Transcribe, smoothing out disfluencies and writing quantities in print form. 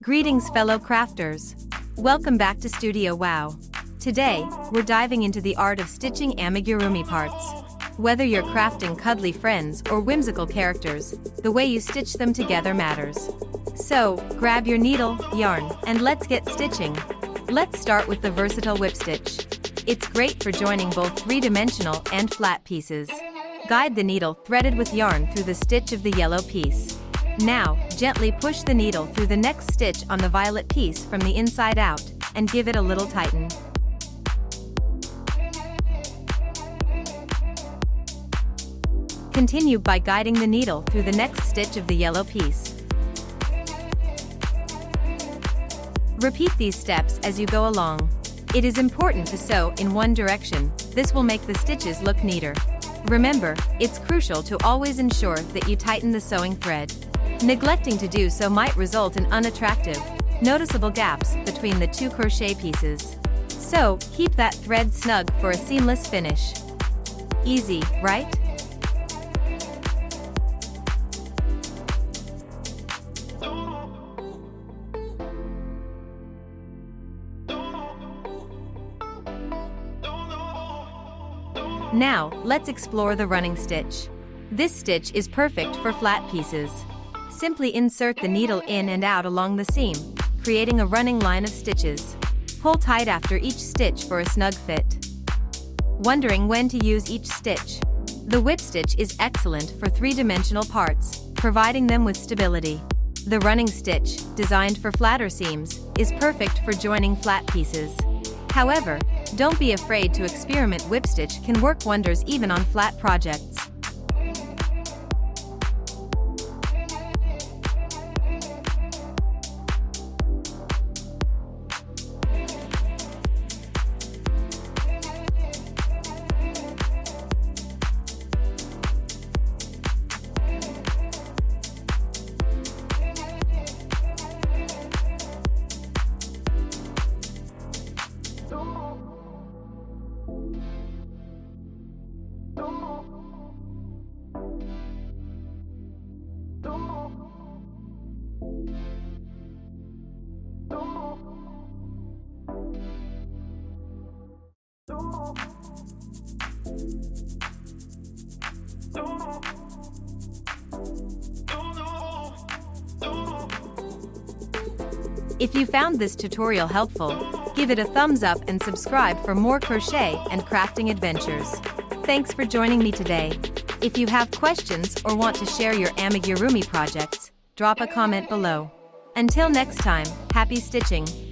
Greetings fellow crafters! Welcome back to Studio Wow! Today, we're diving into the art of stitching amigurumi parts. Whether you're crafting cuddly friends or whimsical characters, the way you stitch them together matters. So, grab your needle, yarn, and let's get stitching. Let's start with the versatile Whipstitch. It's great for joining both three-dimensional and flat pieces. Guide the needle threaded with yarn through the stitch of the yellow piece. Now, gently push the needle through the next stitch on the violet piece from the inside out, and give it a little tighten. Continue by guiding the needle through the next stitch of the yellow piece. Repeat these steps as you go along. It is important to sew in one direction, this will make the stitches look neater. Remember, it's crucial to always ensure that you tighten the sewing thread. Neglecting to do so might result in unattractive, noticeable gaps between the two crochet pieces. So, keep that thread snug for a seamless finish. Easy, right? Now, let's explore the running stitch. This stitch is perfect for flat pieces. Simply insert the needle in and out along the seam, creating a running line of stitches. Pull tight after each stitch for a snug fit. Wondering when to use each stitch? The Whipstitch is excellent for three-dimensional parts, providing them with stability. The running stitch, designed for flatter seams, is perfect for joining flat pieces. However, don't be afraid to experiment. Whipstitch can work wonders even on flat projects. If you found this tutorial helpful, give it a thumbs up and subscribe for more crochet and crafting adventures. Thanks for joining me today. If you have questions or want to share your amigurumi projects, drop a comment below. Until next time, happy stitching!